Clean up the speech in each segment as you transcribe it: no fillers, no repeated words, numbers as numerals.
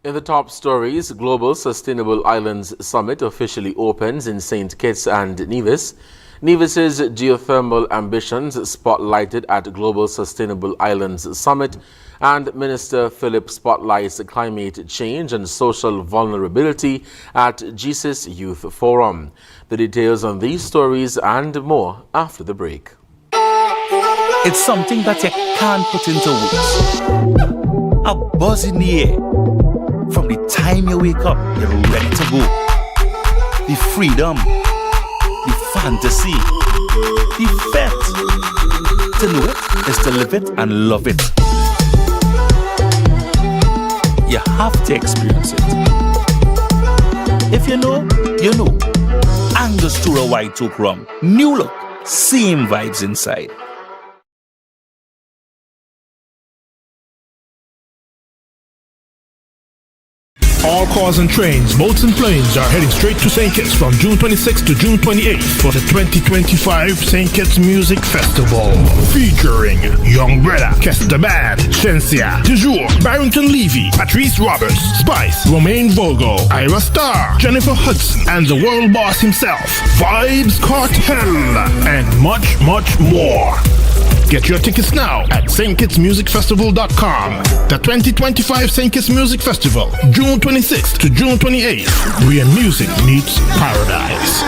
In the top stories, Global Sustainable Islands Summit officially opens in St. Kitts and Nevis. Nevis's geothermal ambitions spotlighted at Global Sustainable Islands Summit, and Minister Philip spotlights climate change and social vulnerability at ZIZ Youth Forum. The details on these stories and more after the break. It's something that you can't put into words. A buzz in the air. From the time you wake up, you're ready to go. The freedom, the fantasy, the fete. To know it is to live it and love it. You have to experience it. If you know, you know. Angostura White Oak Rum. New look, same vibes inside. All cars and trains, boats and planes are heading straight to St. Kitts from June 26th to June 28th for the 2025 St. Kitts Music Festival. Featuring Young Brother, Kester Band, Shensia, Toujours, Barrington Levy, Patrice Roberts, Spice, Romaine Bogo, Ira Star, Jennifer Hudson, and the world boss himself, Vibes Cartel, and much, much more. Get your tickets now at stkitsmusicfestival.com. The 2025 St. Kitts Music Festival, June 26th to June 28th, where music meets paradise.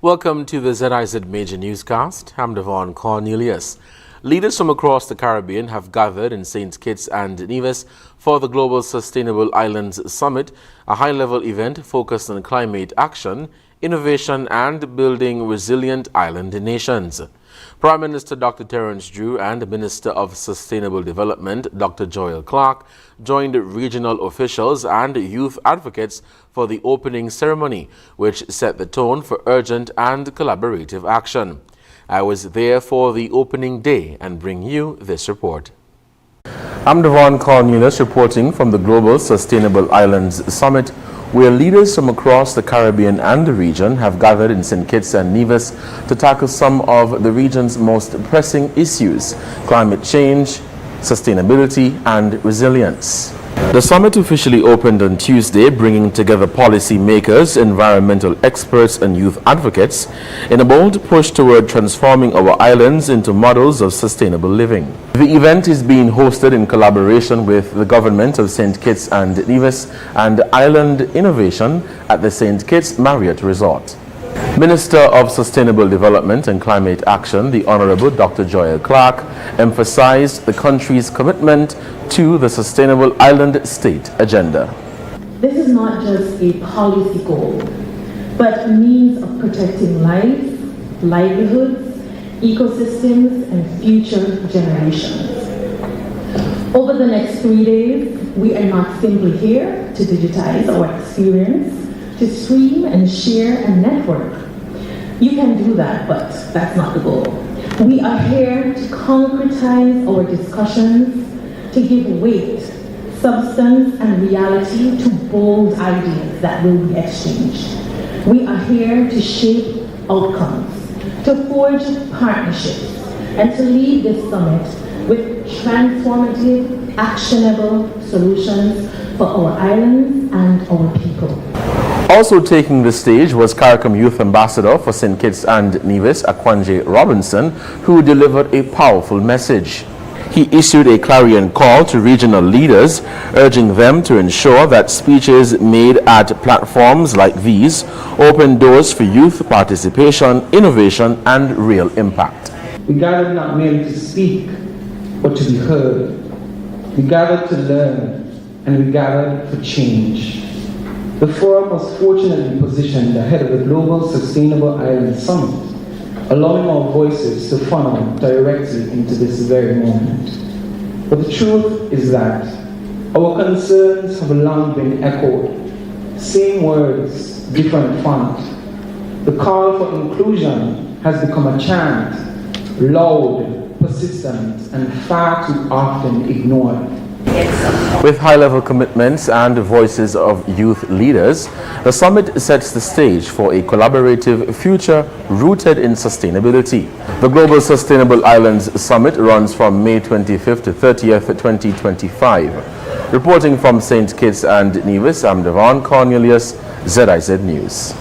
Welcome to the ZIZ Major Newscast. I'm Devon Cornelius. Leaders from across the Caribbean have gathered in St. Kitts and Nevis for the Global Sustainable Islands Summit, a high-level event focused on climate action, innovation, and building resilient island nations. Prime Minister Dr. Terence Drew and Minister of Sustainable Development Dr. Joel Clark joined regional officials and youth advocates for the opening ceremony, which set the tone for urgent and collaborative action. I was there for the opening day and bring you this report. I'm Devon Cornelius reporting from the Global Sustainable Islands Summit, where leaders from across the Caribbean and the region have gathered in St. Kitts and Nevis to tackle some of the region's most pressing issues: climate change, sustainability, and resilience. The summit officially opened on Tuesday, bringing together policy makers, environmental experts, and youth advocates in a bold push toward transforming our islands into models of sustainable living. The event is being hosted in collaboration with the government of St. Kitts and Nevis and Island Innovation at the St. Kitts Marriott Resort. Minister of Sustainable Development and Climate Action, the Honorable Dr. Joel Clark, emphasized the country's commitment to the Sustainable Island State agenda. This is not just a policy goal, but a means of protecting lives, livelihoods, ecosystems, and future generations. Over the next 3 days, we are not simply here to digitize our experience, to stream and share and network. You can do that, but that's not the goal. We are here to concretize our discussions, to give weight, substance, and reality to bold ideas that will be exchanged. We are here to shape outcomes, to forge partnerships, and to lead this summit with transformative, actionable solutions for our islands and our people. Also taking the stage was CARICOM Youth Ambassador for St. Kitts and Nevis, Akwanje Robinson, who delivered a powerful message. He issued a clarion call to regional leaders, urging them to ensure that speeches made at platforms like these open doors for youth participation, innovation, and real impact. We gathered not merely to speak, but to be heard. We gathered to learn, and we gathered for change. The forum was fortunately positioned ahead of the Global Sustainable Islands Summit, allowing our voices to funnel directly into this very moment. But the truth is that our concerns have long been echoed. Same words, different font. The call for inclusion has become a chant, loud, persistent, and far too often ignored. With high-level commitments and voices of youth leaders, the summit sets the stage for a collaborative future rooted in sustainability. The Global Sustainable Islands Summit runs from May 25th to 30th, 2025. Reporting from St. Kitts and Nevis, I'm Devon Cornelius, ZIZ News.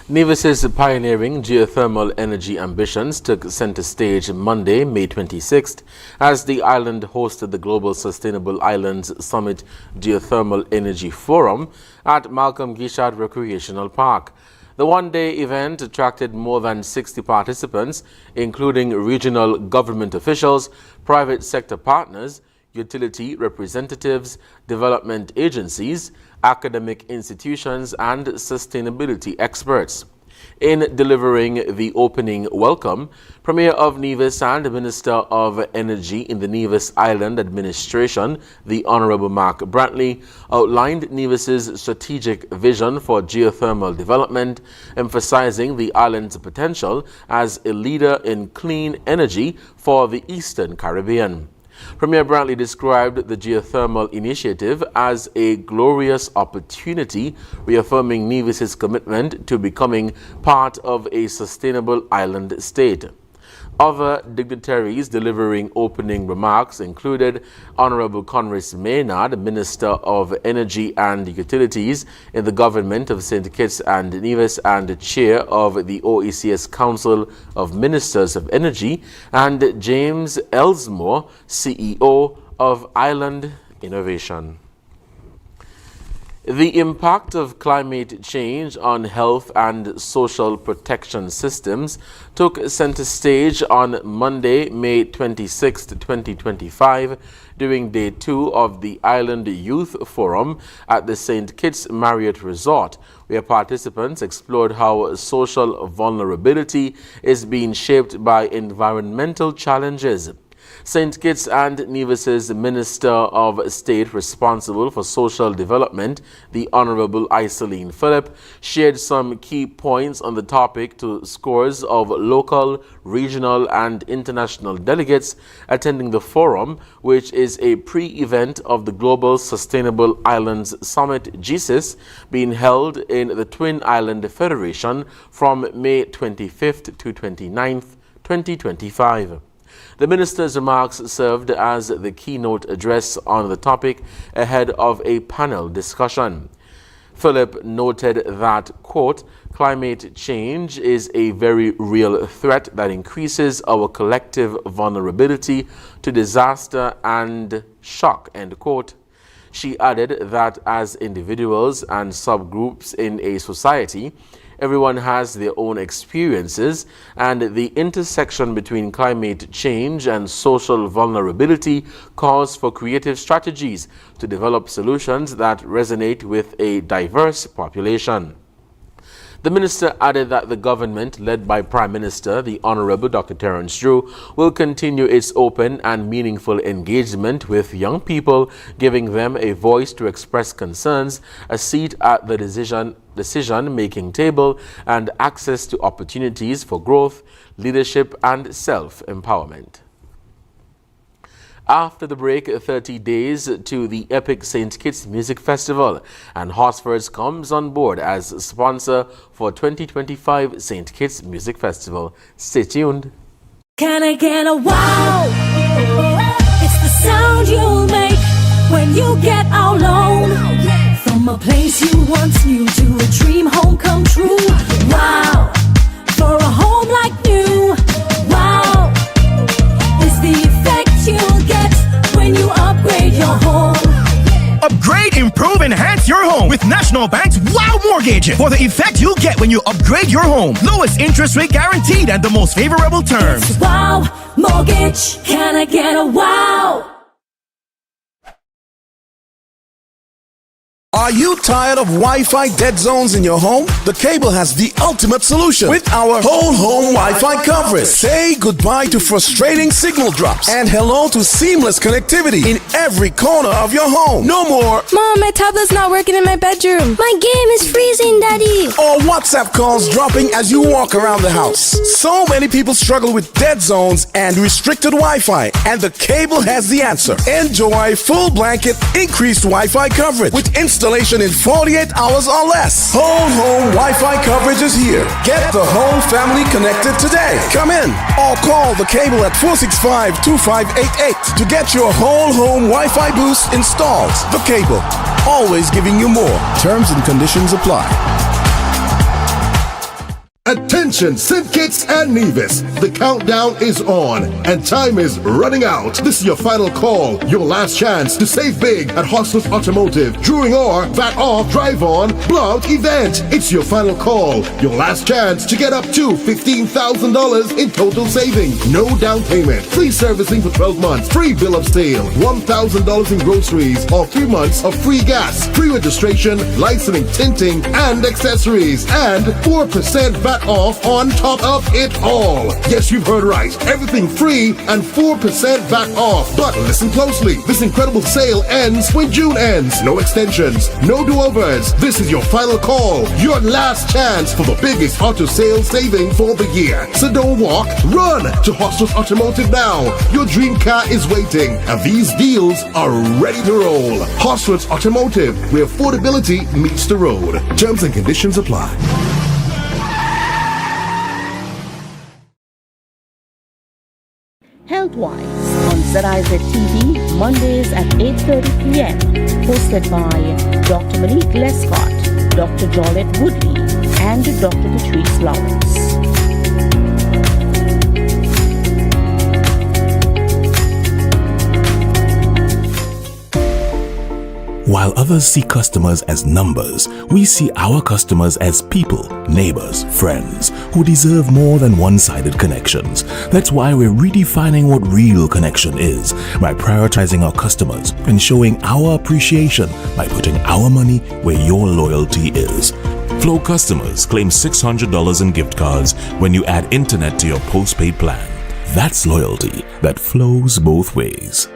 Nevis's pioneering geothermal energy ambitions took center stage Monday, May 26th, as the island hosted the Global Sustainable Islands Summit Geothermal Energy Forum at Malcolm Gishard Recreational Park. The one-day event attracted more than 60 participants, including regional government officials, private sector partners, utility representatives, development agencies, academic institutions, and sustainability experts. In delivering the opening welcome, Premier of Nevis and Minister of Energy in the Nevis Island Administration, the Honorable Mark Brantley, outlined Nevis's strategic vision for geothermal development, emphasizing the island's potential as a leader in clean energy for the Eastern Caribbean. Premier Brantley described the geothermal initiative as a glorious opportunity, reaffirming Nevis's commitment to becoming part of a sustainable island state. Other dignitaries delivering opening remarks included Honorable Conris Maynard, Minister of Energy and Utilities in the government of St. Kitts and Nevis and Chair of the OECS Council of Ministers of Energy, and James Elsmore, CEO of Island Innovation. The impact of climate change on health and social protection systems took center stage on Monday, May 26, 2025, during Day 2 of the Island Youth Forum at the St. Kitts Marriott Resort, where participants explored how social vulnerability is being shaped by environmental challenges. St. Kitts and Nevis's Minister of State responsible for social development, the Honorable Iseline Phillip, shared some key points on the topic to scores of local, regional, and international delegates attending the forum, which is a pre-event of the Global Sustainable Islands Summit (GSIS) being held in the Twin Island Federation from May 25th to 29th, 2025. The minister's remarks served as the keynote address on the topic ahead of a panel discussion. Phillip noted that, quote, climate change is a very real threat that increases our collective vulnerability to disaster and shock, end quote. She added that as individuals and subgroups in a society, everyone has their own experiences, and the intersection between climate change and social vulnerability calls for creative strategies to develop solutions that resonate with a diverse population. The minister added that the government, led by Prime Minister, the Honorable Dr. Terence Drew, will continue its open and meaningful engagement with young people, giving them a voice to express concerns, a seat at the decision-making table, and access to opportunities for growth, leadership, and self-empowerment. After the break, 30 days to the epic St. Kitts Music Festival, and Hosford's comes on board as sponsor for 2025 St. Kitts Music Festival. Stay tuned. Can I get a wow? It's the sound you'll make when you get out alone. From a place you once knew to a dream home come true. Wow, for a home like new. Wow, is the effect you'll get when you upgrade your home. Upgrade, improve, enhance your home with National Bank's Wow Mortgage. For the effect you'll get when you upgrade your home. Lowest interest rate guaranteed and the most favorable terms. It's Wow Mortgage. Can I get a wow? Are you tired of Wi-Fi dead zones in your home? The Cable has the ultimate solution with our whole home Wi-Fi coverage. Say goodbye to frustrating signal drops and hello to seamless connectivity in every corner of your home. No more Mom, my tablet's not working in my bedroom. My game is freezing, Daddy. or WhatsApp calls dropping as you walk around the house. So many people struggle with dead zones and restricted Wi-Fi, and the Cable has the answer. Enjoy full blanket increased Wi-Fi coverage with installation in 48 hours or less. Whole home Wi-Fi coverage is here. Get the whole family connected today. Come in or call the Cable at 465-2588 to get your whole home Wi-Fi boost installed. The Cable, always giving you more. Terms and conditions apply. Attention, St. Kitts and Nevis. The countdown is on and time is running out. This is your final call, your last chance to save big at Hostos Automotive during our VAT Off Drive On Blowout event. It's your final call, your last chance to get up to $15,000 in total savings. No down payment, free servicing for 12 months, free bill of sale, $1,000 in groceries, or 3 months of free gas, free registration, licensing, tinting, and accessories, and 4% VAT off on top of it all. Yes, you've heard right. Everything free and 4% VAT off. But listen closely. This incredible sale ends when June ends. No extensions, no do-overs. This is your final call, your last chance for the biggest auto sales saving for the year. So don't walk, run to Hostos Automotive now. Your dream car is waiting, and these deals are ready to roll. Hostos Automotive, where affordability meets the road. Terms and conditions apply. Healthwise on ZIZ TV, Mondays at 8:30 p.m. Hosted by Dr. Malik Lescott, Dr. Jolette Woodley, and Dr. Patrice Lawrence. While others see customers as numbers, we see our customers as people, neighbors, friends, who deserve more than one-sided connections. That's why we're redefining what real connection is by prioritizing our customers and showing our appreciation by putting our money where your loyalty is. Flow customers claim $600 in gift cards when you add internet to your postpaid plan. That's loyalty that flows both ways.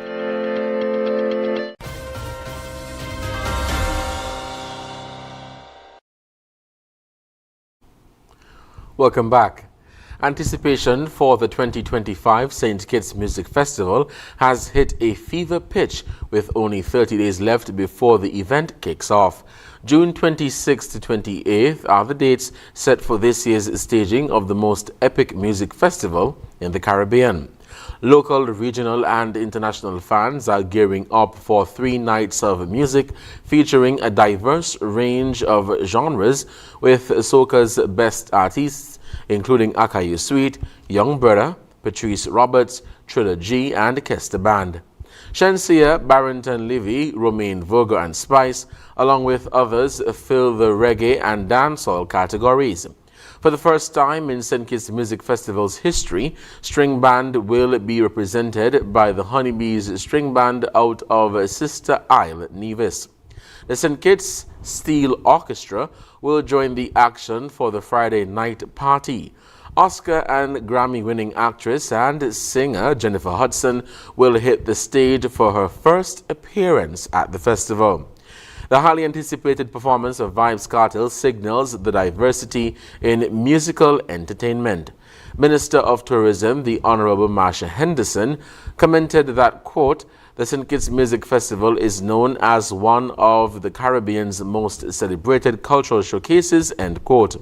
Welcome back. Anticipation for the 2025 St. Kitts Music Festival has hit a fever pitch with only 30 days left before the event kicks off. June 26th to 28th are the dates set for this year's staging of the most epic music festival in the Caribbean. Local, regional, and international fans are gearing up for 3 nights of music featuring a diverse range of genres with soca's best artists, including Akayu Sweet, Young Brother, Patrice Roberts, Triller G, and Kester Band. Shenseea, Barrington Levy, Romaine Vogue, and Spice, along with others, fill the reggae and dancehall categories. For the first time in St. Kitts Music Festival's history, string band will be represented by the Honeybees String Band out of Sister Isle, Nevis. The St. Kitts Steel Orchestra will join the action for the Friday night party. Oscar and Grammy-winning actress and singer Jennifer Hudson will hit the stage for her first appearance at the festival. The highly anticipated performance of Vybz Kartel signals the diversity in musical entertainment. Minister of Tourism, the Honorable Marsha Henderson, commented that, quote, the St. Kitts Music Festival is known as one of the Caribbean's most celebrated cultural showcases, end quote.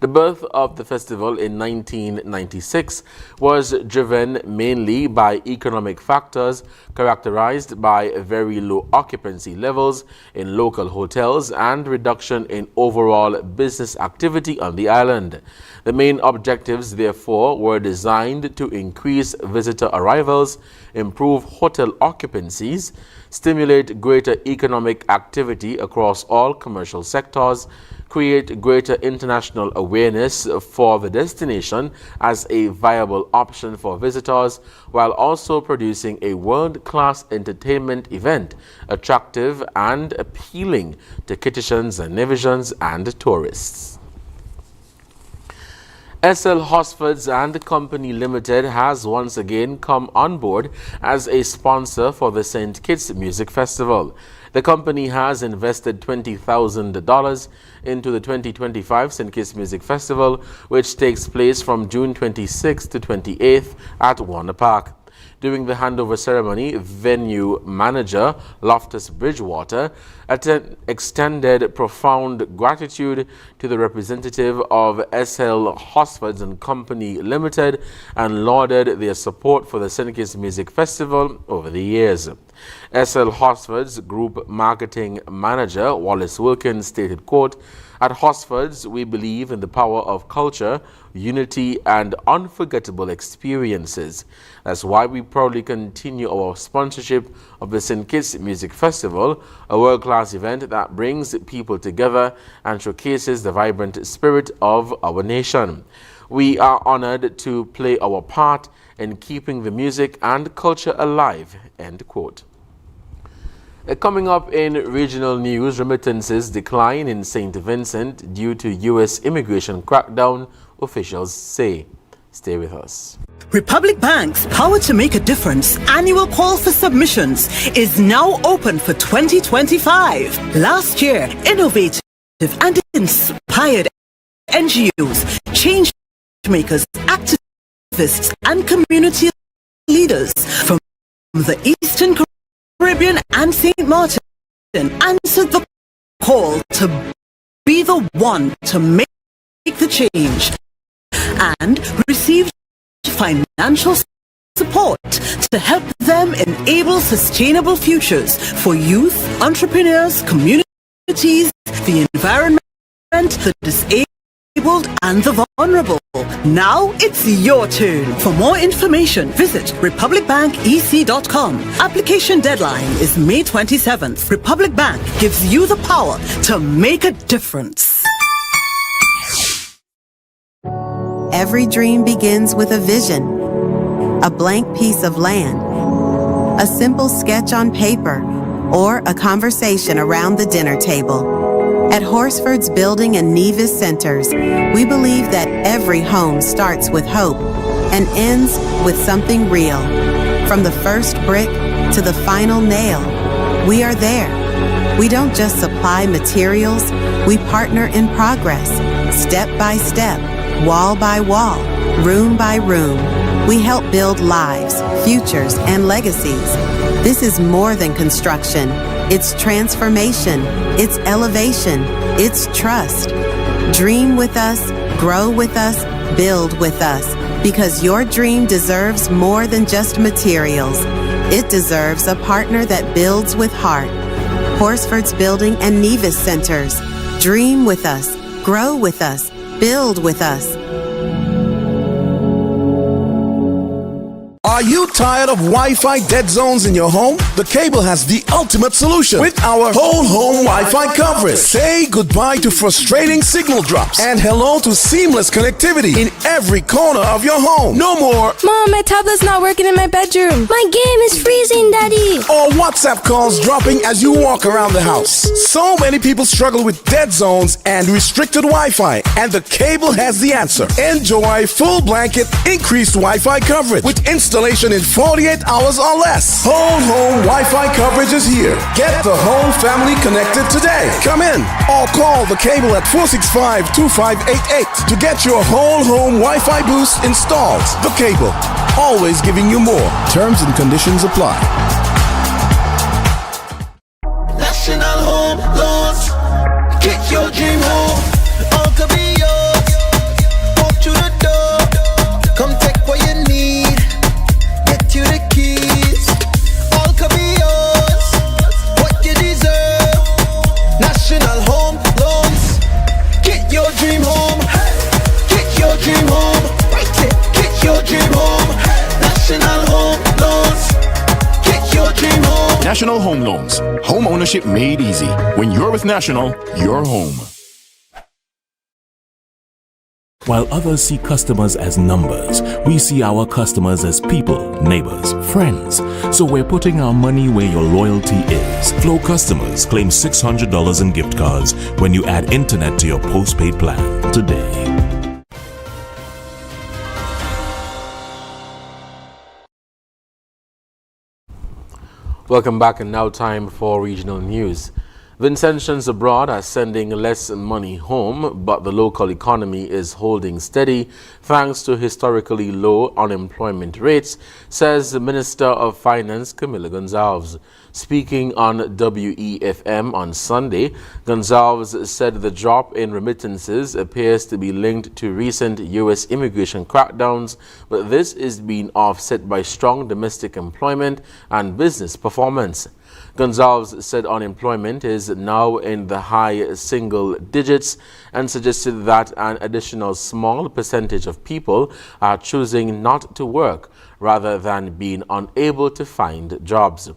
The birth of the festival in 1996 was driven mainly by economic factors characterized by very low occupancy levels in local hotels and reduction in overall business activity on the island. The main objectives, therefore, were designed to increase visitor arrivals, improve hotel occupancies, stimulate greater economic activity across all commercial sectors, create greater international awareness for the destination as a viable option for visitors, while also producing a world-class entertainment event attractive and appealing to Kittitians and Nevisians and tourists. SL Hosfords and Company Limited has once again come on board as a sponsor for the St. Kitts Music Festival. The company has invested $20,000 into the 2025 St. Kitts Music Festival, which takes place from June 26th to 28th at Warner Park. During the handover ceremony, venue manager Loftus Bridgewater extended profound gratitude to the representative of SL Hosfords and Company Limited and lauded their support for the St. Kitts Music Festival over the years. SL Hosfords Group Marketing Manager Wallace Wilkins stated, quote, "At Hosfords, we believe in the power of culture, unity, and unforgettable experiences. That's why we proudly continue our sponsorship of the St. Kitts Music Festival, a world-class event that brings people together and showcases the vibrant spirit of our nation. We are honored to play our part in keeping the music and culture alive," end quote. Coming up in regional news, remittances decline in St. Vincent due to U.S. immigration crackdown, officials say. Stay with us. Republic Bank's Power to Make a Difference annual call for submissions is now open for 2025. Last year, innovative and inspired NGOs, change makers, activists, and community leaders from the Eastern Caribbean and St. Martin answered the call to be the one to make the change and received financial support to help them enable sustainable futures for youth, entrepreneurs, communities, the environment, the disabled, and the vulnerable. Now it's your turn. For more information, visit republicbanbec.com. Application deadline is May 27th. Republic Bank gives you the power to make a difference. Every dream begins with a vision, a blank piece of land, a simple sketch on paper, or a conversation around the dinner table. At Horsford's Building and Nevis Centers, we believe that every home starts with hope and ends with something real. From the first brick to the final nail, we are there. We don't just supply materials, we partner in progress, step by step, wall by wall, room by room. We help build lives, futures, and legacies. This is more than construction. It's transformation. It's elevation. It's trust. Dream with us, grow with us, build with us, because your dream deserves more than just materials. It deserves a partner that builds with heart. Horsford's Building and Nevis Centers. Dream with us, grow with us, build with us. Are you tired of Wi-Fi dead zones in your home? The Cable has the ultimate solution with our whole home Wi-Fi coverage. Say goodbye to frustrating signal drops and hello to seamless connectivity in every corner of your home. No more Mom, my tablet's not working in my bedroom. My game is freezing, Daddy. or WhatsApp calls dropping as you walk around the house. So many people struggle with dead zones and restricted Wi-Fi, and the Cable has the answer. Enjoy full blanket increased Wi-Fi coverage with installation in 48 hours or less. Whole home Wi-Fi coverage is here. Get the whole family connected today. Come in or call the Cable at 465-2588 to get your whole home Wi-Fi boost installed. The Cable, always giving you more. Terms and conditions apply. National Home Loans. Get your dream home. All could be yours. Walk through the door. Come take what you need. Get you the keys. All could be yours. What you deserve. National Home Loans. Get your dream home. Get your dream home. Right it. Get your dream home. National Home Loans. Get your dream home. National Home Loans. Home ownership made easy. When you're with National, you're home. While others see customers as numbers, we see our customers as people, neighbors, friends. So we're putting our money where your loyalty is. Flow customers claim $600 in gift cards when you add internet to your postpaid plan today. Welcome back, and now time for regional news. Vincentians abroad are sending less money home, but the local economy is holding steady thanks to historically low unemployment rates, says the Minister of Finance Camila Gonzalez. Speaking on WEFM on Sunday, Gonzalez said the drop in remittances appears to be linked to recent U.S. immigration crackdowns, but this is being offset by strong domestic employment and business performance. Gonzalez said unemployment is now in the high single digits and suggested that an additional small percentage of people are choosing not to work rather than being unable to find jobs.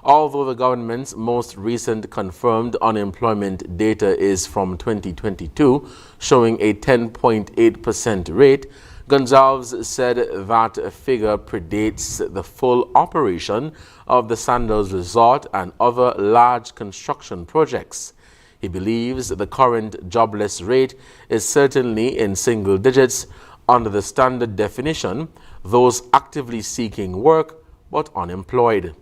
Although the government's most recent confirmed unemployment data is from 2022, showing a 10.8% rate, Gonzalez said that figure predates the full operation of the Sandals Resort and other large construction projects. He believes the current jobless rate is certainly in single digits under the standard definition, those actively seeking work but unemployed.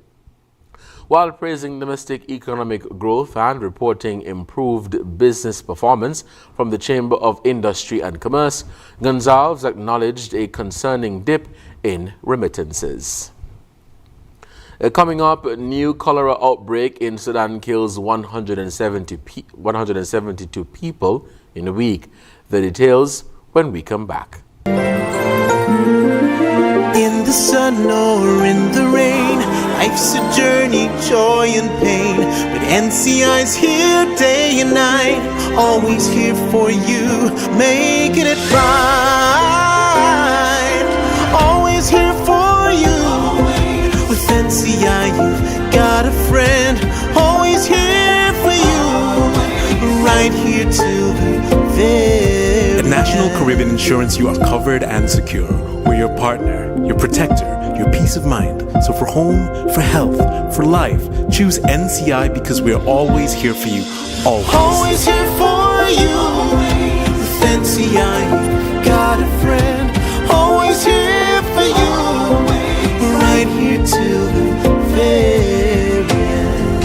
While praising domestic economic growth and reporting improved business performance from the Chamber of Industry and Commerce, Gonzalez acknowledged a concerning dip in remittances. Coming up, new cholera outbreak in Sudan kills 172 people in a week. The details when we come back. In the sun or in the rain, life's a journey, joy and pain. But NCI's here day and night, always here for you, making it right. Always here for you. With NCI, you've got a friend, always here for you, right here till the very At National Caribbean Insurance, you are covered and secure. We're your partner, your protector, your peace of mind. So for home, for health, for life, choose NCI because we're always here for you. Always. Always here for you. With NCI, you've got a friend, always here for you, right here till the very end.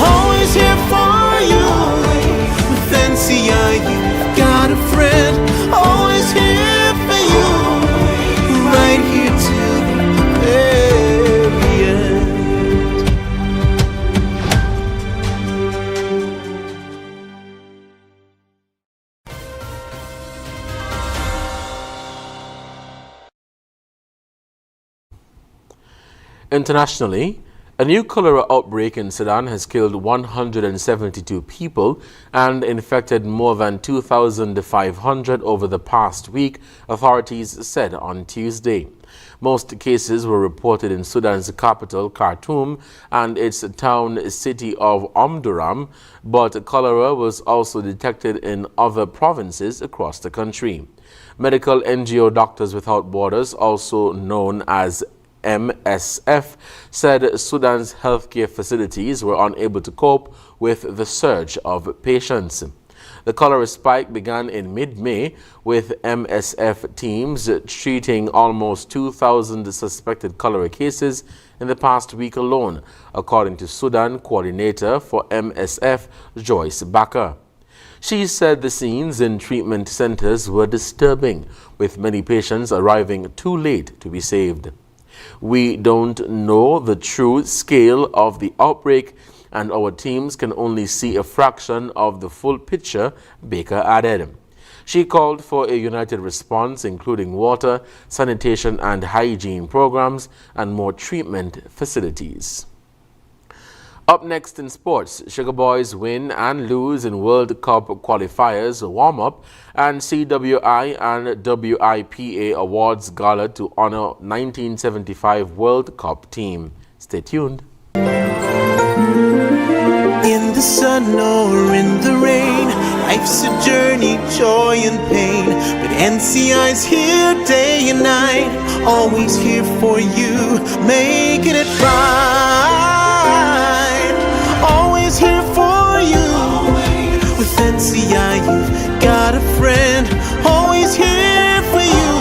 Always here for you. With NCI, you've got a friend, always here for you, right here till the very end. Internationally, a new cholera outbreak in Sudan has killed 172 people and infected more than 2,500 over the past week, authorities said on Tuesday. Most cases were reported in Sudan's capital, Khartoum, and its town city of Omdurman, but cholera was also detected in other provinces across the country. Medical NGO Doctors Without Borders, also known as MSF, said Sudan's healthcare facilities were unable to cope with the surge of patients. The cholera spike began in mid-May, with MSF teams treating almost 2,000 suspected cholera cases in the past week alone, according to Sudan coordinator for MSF, Joyce Bakker. She said the scenes in treatment centers were disturbing, with many patients arriving too late to be saved. We don't know the true scale of the outbreak, and our teams can only see a fraction of the full picture, Baker added. She called for a united response, including water, sanitation and hygiene programs, and more treatment facilities. Up next in sports, Sugar Boys win and lose in World Cup qualifiers warm-up and CWI and WIPA Awards Gala to honor 1975 World Cup team. Stay tuned. In the sun or in the rain, Life's a journey, joy and pain, but NCI's here day and night, always here for you, making it right. Always here for you. With NCI, you've got a friend, always here for you,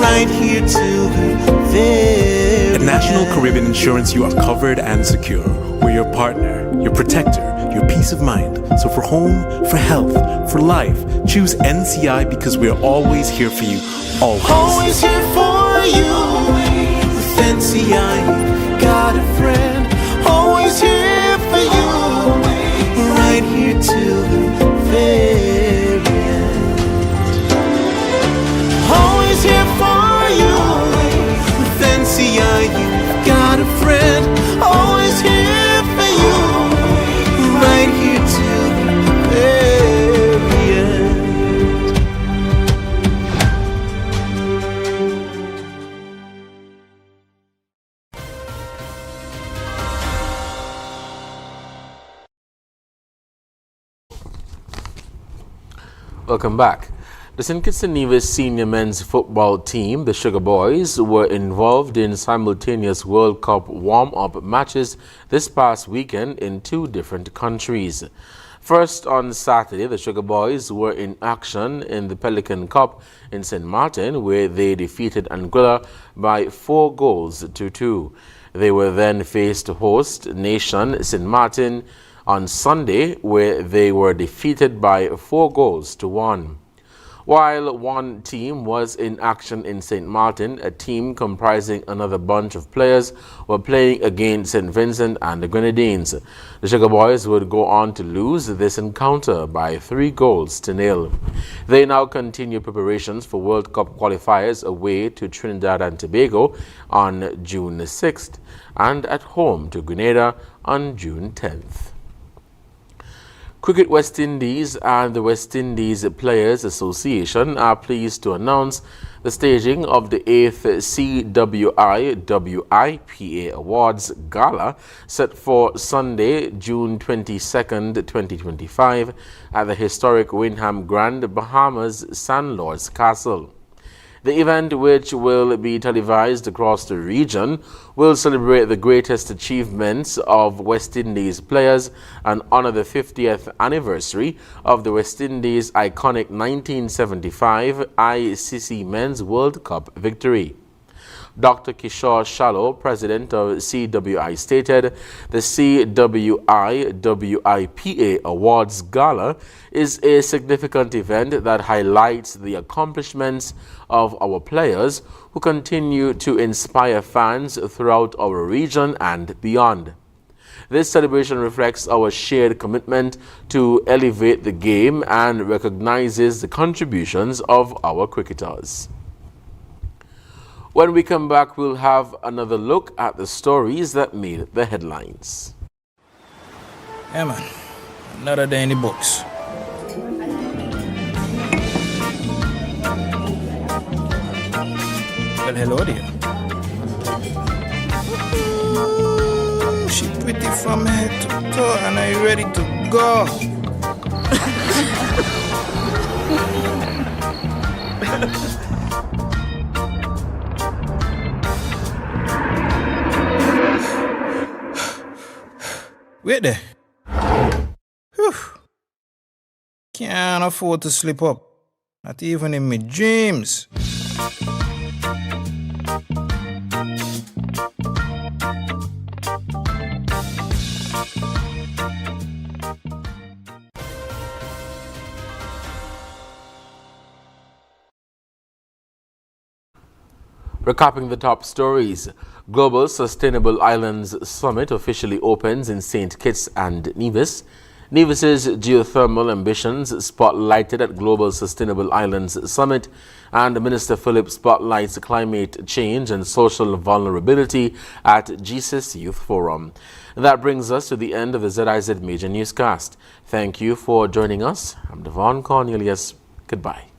right here till the very At National Caribbean Insurance, you are covered and secure. We're your partner, your protector, your peace of mind. So for home, for health, for life, choose NCI because we're always here for you. Always here for you. With NCI, you've got a friend, always here for you, right here till the very end. Always here for you. With NCI, you've got a friend, always here for you, right here till the very end. Welcome back. The St. Kitts and Nevis senior men's football team, the Sugar Boys, were involved in simultaneous World Cup warm-up matches this past weekend in two different countries. First, on Saturday, the Sugar Boys were in action in the Pelican Cup in St. Martin, where they defeated Anguilla by 4-2. They were then faced host nation St. Martin on Sunday, where they were defeated by 4-1. While one team was in action in St. Martin, a team comprising another bunch of players were playing against St. Vincent and the Grenadines. The Sugar Boys would go on to lose this encounter by 3-0. They now continue preparations for World Cup qualifiers away to Trinidad and Tobago on June 6th and at home to Grenada on June 10th. Cricket West Indies and the West Indies Players Association are pleased to announce the staging of the 8th CWI-WIPA Awards Gala set for Sunday, June 22nd, 2025 at the historic Wyndham Grand Bahamas Sandlords Castle. The event, which will be televised across the region, will celebrate the greatest achievements of West Indies players and honor the 50th anniversary of the West Indies' iconic 1975 ICC Men's World Cup victory. Dr. Kishore Shallow, president of CWI, stated the CWI-WIPA Awards Gala is a significant event that highlights the accomplishments of our players who continue to inspire fans throughout our region and beyond. This celebration reflects our shared commitment to elevate the game and recognizes the contributions of our cricketers. When we come back, we'll have another look at the stories that made the headlines. Yeah, man. Another day in the books. Well, hello there. She pretty from head to toe, and are you ready to go? Wait there. Whew. Can't afford to slip up. Not even in my dreams. Recapping the top stories, Global Sustainable Islands Summit officially opens in St. Kitts and Nevis. Nevis's geothermal ambitions spotlighted at Global Sustainable Islands Summit, and Minister Philip spotlights climate change and social vulnerability at ZIZ Youth Forum. That brings us to the end of the ZIZ Major Newscast. Thank you for joining us. I'm Devon Cornelius. Goodbye.